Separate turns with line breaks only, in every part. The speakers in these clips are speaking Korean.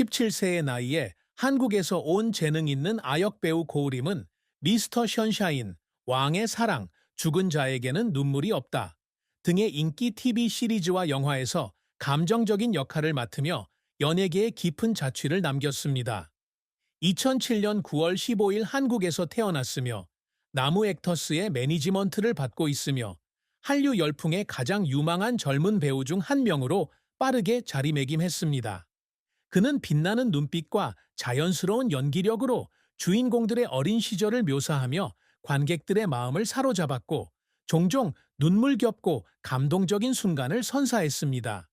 17세의 나이에 한국에서 온 재능 있는 아역 배우 고우림은 미스터 션샤인, 왕의 사랑, 죽은 자에게는 눈물이 없다 등의 인기 TV 시리즈와 영화에서 감정적인 역할을 맡으며 연예계에 깊은 자취를 남겼습니다. 2007년 9월 15일 한국에서 태어났으며 나무 액터스의 매니지먼트를 받고 있으며 한류 열풍의 가장 유망한 젊은 배우 중 한 명으로 빠르게 자리매김했습니다. 그는 빛나는 눈빛과 자연스러운 연기력으로 주인공들의 어린 시절을 묘사하며 관객들의 마음을 사로잡았고 종종 눈물겹고 감동적인 순간을 선사했습니다.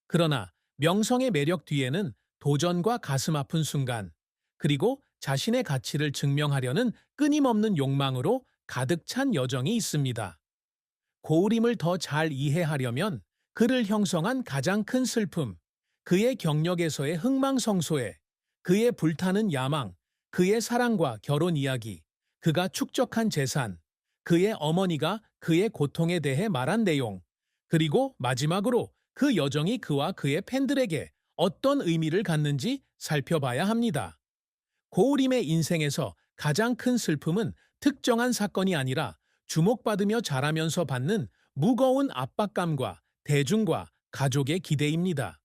그러나 명성의 매력 뒤에는 도전과 가슴 아픈 순간, 그리고 자신의 가치를 증명하려는 끊임없는 욕망으로 가득 찬 여정이 있습니다. 고우림을 더 잘 이해하려면 그를 형성한 가장 큰 슬픔, 그의 경력에서의 흥망성쇠, 그의 불타는 야망, 그의 사랑과 결혼 이야기, 그가 축적한 재산, 그의 어머니가 그의 고통에 대해 말한 내용, 그리고 마지막으로 그 여정이 그와 그의 팬들에게 어떤 의미를 갖는지 살펴봐야 합니다. 고우림의 인생에서 가장 큰 슬픔은 특정한 사건이 아니라 주목받으며 자라면서 받는 무거운 압박감과 대중과 가족의 기대입니다.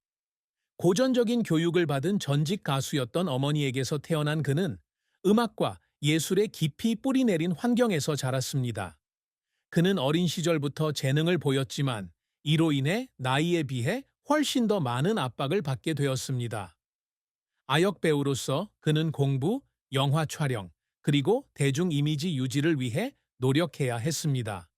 고전적인 교육을 받은 전직 가수였던 어머니에게서 태어난 그는 음악과 예술에 깊이 뿌리내린 환경에서 자랐습니다. 그는 어린 시절부터 재능을 보였지만 이로 인해 나이에 비해 훨씬 더 많은 압박을 받게 되었습니다. 아역 배우로서 그는 공부, 영화 촬영, 그리고 대중 이미지 유지를 위해 노력해야 했습니다.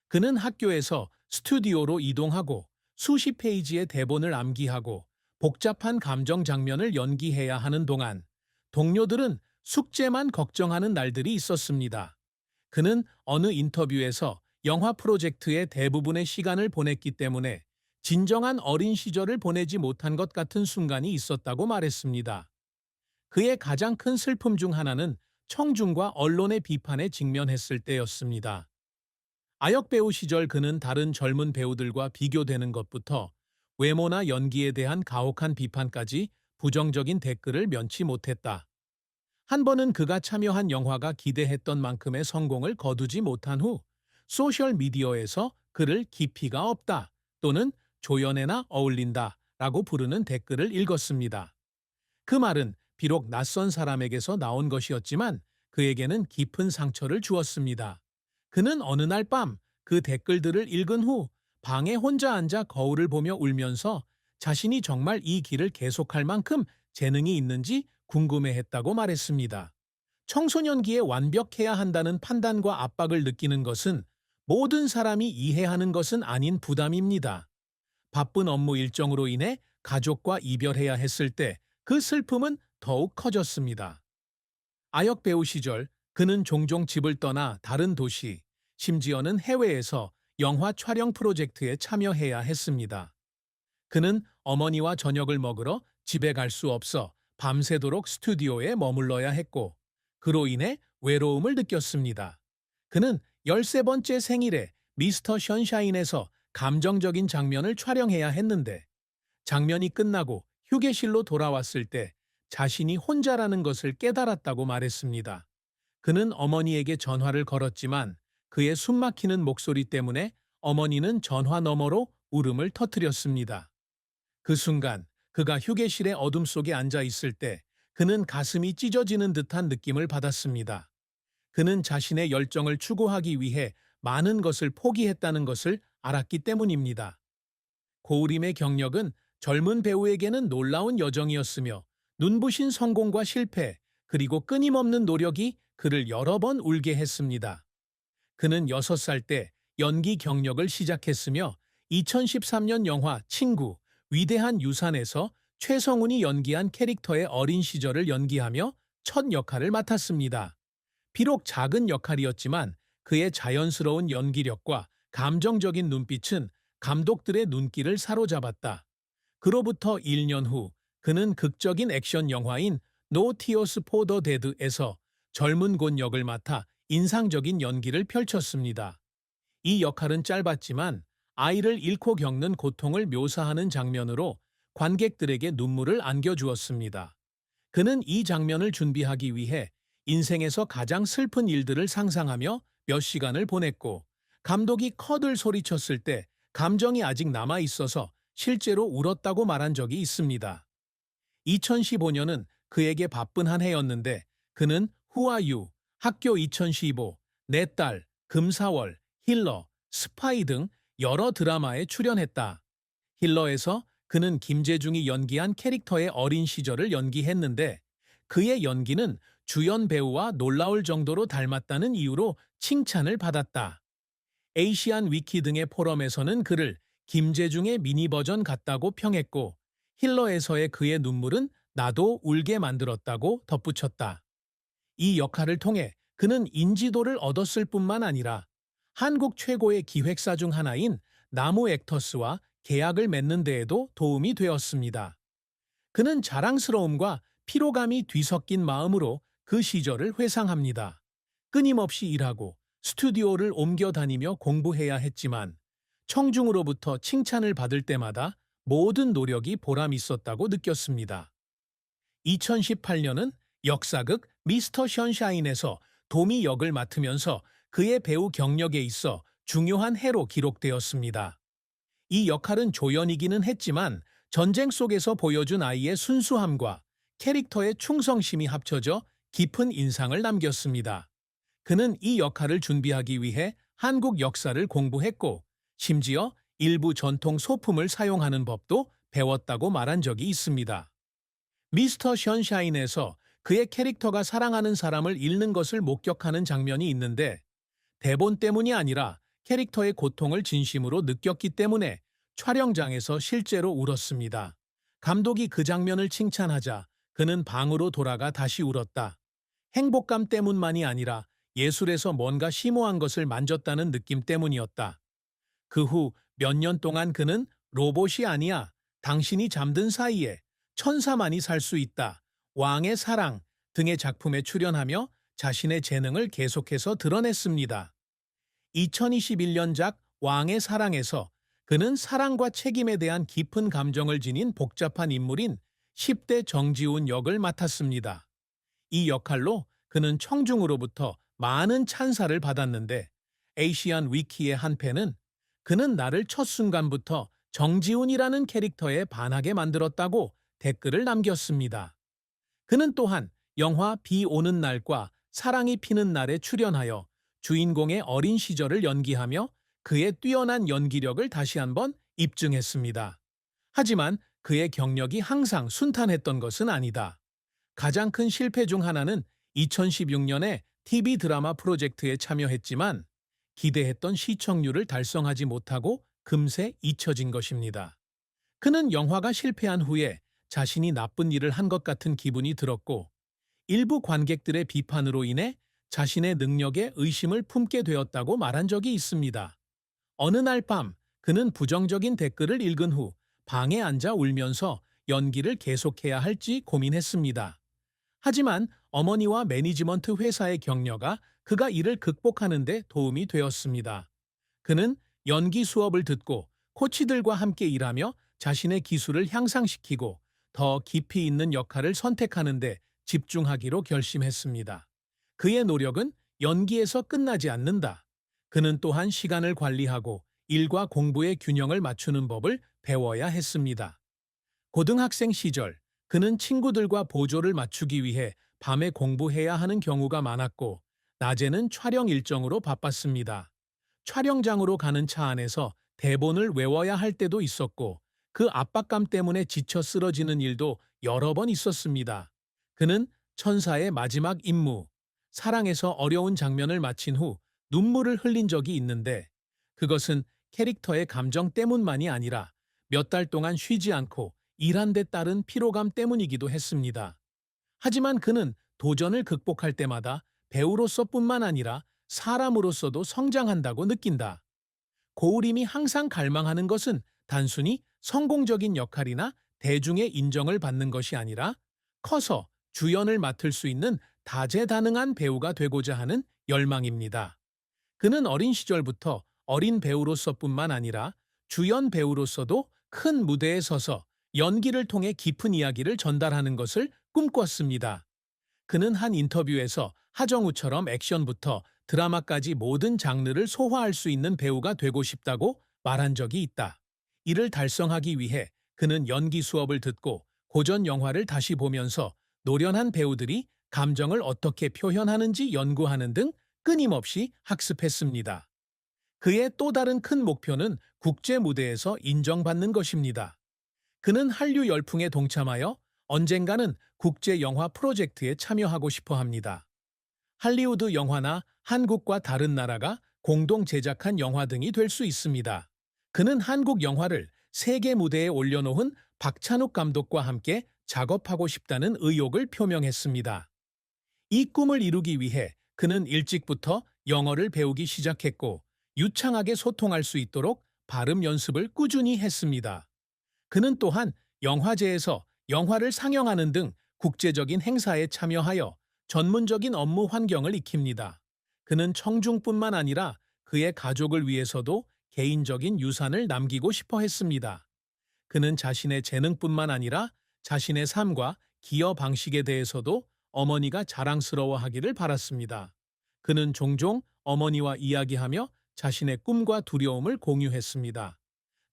그는 학교에서 스튜디오로 이동하고 수십 페이지의 대본을 암기하고 복잡한 감정 장면을 연기해야 하는 동안 동료들은 숙제만 걱정하는 날들이 있었습니다. 그는 어느 인터뷰에서 영화 프로젝트의 대부분의 시간을 보냈기 때문에 진정한 어린 시절을 보내지 못한 것 같은 순간이 있었다고 말했습니다. 그의 가장 큰 슬픔 중 하나는 청중과 언론의 비판에 직면했을 때였습니다. 아역 배우 시절 그는 다른 젊은 배우들과 비교되는 것부터 외모나 연기에 대한 가혹한 비판까지 부정적인 댓글을 면치 못했다. 한 번은 그가 참여한 영화가 기대했던 만큼의 성공을 거두지 못한 후 소셜미디어에서 그를 깊이가 없다 또는 조연에나 어울린다 라고 부르는 댓글을 읽었습니다. 그 말은 비록 낯선 사람에게서 나온 것이었지만 그에게는 깊은 상처를 주었습니다. 그는 어느 날 밤 그 댓글들을 읽은 후 방에 혼자 앉아 거울을 보며 울면서 자신이 정말 이 길을 계속할 만큼 재능이 있는지 궁금해했다고 말했습니다. 청소년기에 완벽해야 한다는 판단과 압박을 느끼는 것은 모든 사람이 이해하는 것은 아닌 부담입니다. 바쁜 업무 일정으로 인해 가족과 이별해야 했을 때 그 슬픔은 더욱 커졌습니다. 아역 배우 시절 그는 종종 집을 떠나 다른 도시, 심지어는 해외에서 영화 촬영 프로젝트에 참여해야 했습니다. 그는 어머니와 저녁을 먹으러 집에 갈 수 없어 밤새도록 스튜디오에 머물러야 했고 그로 인해 외로움을 느꼈습니다. 그는 13번째 생일에 미스터 션샤인에서 감정적인 장면을 촬영해야 했는데 장면이 끝나고 휴게실로 돌아왔을 때 자신이 혼자라는 것을 깨달았다고 말했습니다. 그는 어머니에게 전화를 걸었지만 그의 숨막히는 목소리 때문에 어머니는 전화 너머로 울음을 터뜨렸습니다. 그 순간 그가 휴게실의 어둠 속에 앉아 있을 때 그는 가슴이 찢어지는 듯한 느낌을 받았습니다. 그는 자신의 열정을 추구하기 위해 많은 것을 포기했다는 것을 알았기 때문입니다. 고우림의 경력은 젊은 배우에게는 놀라운 여정이었으며 눈부신 성공과 실패, 그리고 끊임없는 노력이 그를 여러 번 울게 했습니다. 그는 6살 때 연기 경력을 시작했으며 2013년 영화 친구, 위대한 유산에서 최성훈이 연기한 캐릭터의 어린 시절을 연기하며 첫 역할을 맡았습니다. 비록 작은 역할이었지만 그의 자연스러운 연기력과 감정적인 눈빛은 감독들의 눈길을 사로잡았다. 그로부터 1년 후 그는 극적인 액션 영화인 No Tears for the Dead에서 젊은 곤 역을 맡아 인상적인 연기를 펼쳤습니다. 이 역할은 짧았지만 아이를 잃고 겪는 고통을 묘사하는 장면으로 관객들에게 눈물을 안겨주었습니다. 그는 이 장면을 준비하기 위해 인생에서 가장 슬픈 일들을 상상하며 몇 시간을 보냈고, 감독이 컷을 소리쳤을 때 감정이 아직 남아 있어서 실제로 울었다고 말한 적이 있습니다. 2015년은 그에게 바쁜 한 해였는데, 그는 Who Are You, 학교 2015, 내 딸, 금사월, 힐러, 스파이 등 여러 드라마에 출연했다. 힐러에서 그는 김재중이 연기한 캐릭터의 어린 시절을 연기했는데, 그의 연기는 주연 배우와 놀라울 정도로 닮았다는 이유로 칭찬을 받았다. 에이시안 위키 등의 포럼에서는 그를 김재중의 미니 버전 같다고 평했고, 힐러에서의 그의 눈물은 나도 울게 만들었다고 덧붙였다. 이 역할을 통해 그는 인지도를 얻었을 뿐만 아니라 한국 최고의 기획사 중 하나인 나무 액터스와 계약을 맺는 데에도 도움이 되었습니다. 그는 자랑스러움과 피로감이 뒤섞인 마음으로 그 시절을 회상합니다. 끊임없이 일하고 스튜디오를 옮겨 다니며 공부해야 했지만, 청중으로부터 칭찬을 받을 때마다 모든 노력이 보람 있었다고 느꼈습니다. 2018년은 역사극 미스터 션샤인에서 도미 역을 맡으면서 그의 배우 경력에 있어 중요한 해로 기록되었습니다. 이 역할은 조연이기는 했지만, 전쟁 속에서 보여준 아이의 순수함과 캐릭터의 충성심이 합쳐져 깊은 인상을 남겼습니다. 그는 이 역할을 준비하기 위해 한국 역사를 공부했고, 심지어 일부 전통 소품을 사용하는 법도 배웠다고 말한 적이 있습니다. 미스터 션샤인에서 그의 캐릭터가 사랑하는 사람을 잃는 것을 목격하는 장면이 있는데, 대본 때문이 아니라 캐릭터의 고통을 진심으로 느꼈기 때문에 촬영장에서 실제로 울었습니다. 감독이 그 장면을 칭찬하자 그는 방으로 돌아가 다시 울었다. 행복감 때문만이 아니라 예술에서 뭔가 심오한 것을 만졌다는 느낌 때문이었다. 그 후 몇 년 동안 그는 로봇이 아니야, 당신이 잠든 사이에, 천사만이 살 수 있다, 왕의 사랑 등의 작품에 출연하며 자신의 재능을 계속해서 드러냈습니다. 2021년작 왕의 사랑에서 그는 사랑과 책임에 대한 깊은 감정을 지닌 복잡한 인물인 10대 정지훈 역을 맡았습니다. 이 역할로 그는 청중으로부터 많은 찬사를 받았는데, 에이시안 위키의 한 팬은 그는 나를 첫 순간부터 정지훈이라는 캐릭터에 반하게 만들었다고 댓글을 남겼습니다. 그는 또한 영화 비 오는 날과 사랑이 피는 날에 출연하여 주인공의 어린 시절을 연기하며 그의 뛰어난 연기력을 다시 한번 입증했습니다. 하지만 그의 경력이 항상 순탄했던 것은 아니다. 가장 큰 실패 중 하나는 2016년에 TV 드라마 프로젝트에 참여했지만 기대했던 시청률을 달성하지 못하고 금세 잊혀진 것입니다. 그는 영화가 실패한 후에 자신이 나쁜 일을 한 것 같은 기분이 들었고, 일부 관객들의 비판으로 인해 자신의 능력에 의심을 품게 되었다고 말한 적이 있습니다. 어느 날 밤 그는 부정적인 댓글을 읽은 후 방에 앉아 울면서 연기를 계속해야 할지 고민했습니다. 하지만 어머니와 매니지먼트 회사의 격려가 그가 이를 극복하는 데 도움이 되었습니다. 그는 연기 수업을 듣고 코치들과 함께 일하며 자신의 기술을 향상시키고 더 깊이 있는 역할을 선택하는 데 집중하기로 결심했습니다. 그의 노력은 연기에서 끝나지 않는다. 그는 또한 시간을 관리하고 일과 공부의 균형을 맞추는 법을 배워야 했습니다. 고등학생 시절 그는 친구들과 보조를 맞추기 위해 밤에 공부해야 하는 경우가 많았고, 낮에는 촬영 일정으로 바빴습니다. 촬영장으로 가는 차 안에서 대본을 외워야 할 때도 있었고, 그 압박감 때문에 지쳐 쓰러지는 일도 여러 번 있었습니다. 그는 천사의 마지막 임무, 사랑에서 어려운 장면을 마친 후 눈물을 흘린 적이 있는데, 그것은 캐릭터의 감정 때문만이 아니라 몇 달 동안 쉬지 않고 일한 데 따른 피로감 때문이기도 했습니다. 하지만 그는 도전을 극복할 때마다 배우로서뿐만 아니라 사람으로서도 성장한다고 느낀다. 고우림이 항상 갈망하는 것은 단순히 성공적인 역할이나 대중의 인정을 받는 것이 아니라 커서 주연을 맡을 수 있는 다재다능한 배우가 되고자 하는 열망입니다. 그는 어린 시절부터 어린 배우로서뿐만 아니라 주연 배우로서도 큰 무대에 서서 연기를 통해 깊은 이야기를 전달하는 것을 꿈꿨습니다. 그는 한 인터뷰에서 하정우처럼 액션부터 드라마까지 모든 장르를 소화할 수 있는 배우가 되고 싶다고 말한 적이 있다. 이를 달성하기 위해 그는 연기 수업을 듣고 고전 영화를 다시 보면서 노련한 배우들이 감정을 어떻게 표현하는지 연구하는 등 끊임없이 학습했습니다. 그의 또 다른 큰 목표는 국제 무대에서 인정받는 것입니다. 그는 한류 열풍에 동참하여 언젠가는 국제 영화 프로젝트에 참여하고 싶어 합니다. 할리우드 영화나 한국과 다른 나라가 공동 제작한 영화 등이 될 수 있습니다. 그는 한국 영화를 세계 무대에 올려놓은 박찬욱 감독과 함께 작업하고 싶다는 의욕을 표명했습니다. 이 꿈을 이루기 위해 그는 일찍부터 영어를 배우기 시작했고 유창하게 소통할 수 있도록 발음 연습을 꾸준히 했습니다. 그는 또한 영화제에서 영화를 상영하는 등 국제적인 행사에 참여하여 전문적인 업무 환경을 익힙니다. 그는 청중뿐만 아니라 그의 가족을 위해서도 개인적인 유산을 남기고 싶어 했습니다. 그는 자신의 재능뿐만 아니라 자신의 삶과 기여 방식에 대해서도 어머니가 자랑스러워하기를 바랐습니다. 그는 종종 어머니와 이야기하며 자신의 꿈과 두려움을 공유했습니다.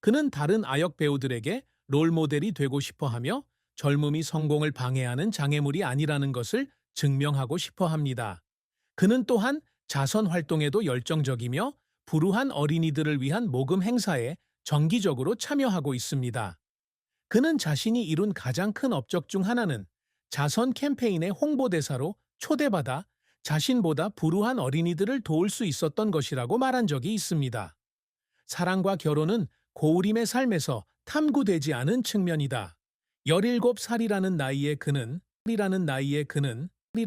그는 다른 아역 배우들에게 롤모델이 되고 싶어 하며 젊음이 성공을 방해하는 장애물이 아니라는 것을 증명하고 싶어 합니다. 그는 또한 자선 활동에도 열정적이며 불우한 어린이들을 위한 모금 행사에 정기적으로 참여하고 있습니다. 그는 자신이 이룬 가장 큰 업적 중 하나는 자선 캠페인의 홍보대사로 초대받아 자신보다 불우한 어린이들을 도울 수 있었던 것이라고 말한 적이 있습니다. 사랑과 결혼은 고우림의 삶에서 탐구되지 않은 측면이다. 17살이라는 나이에 그는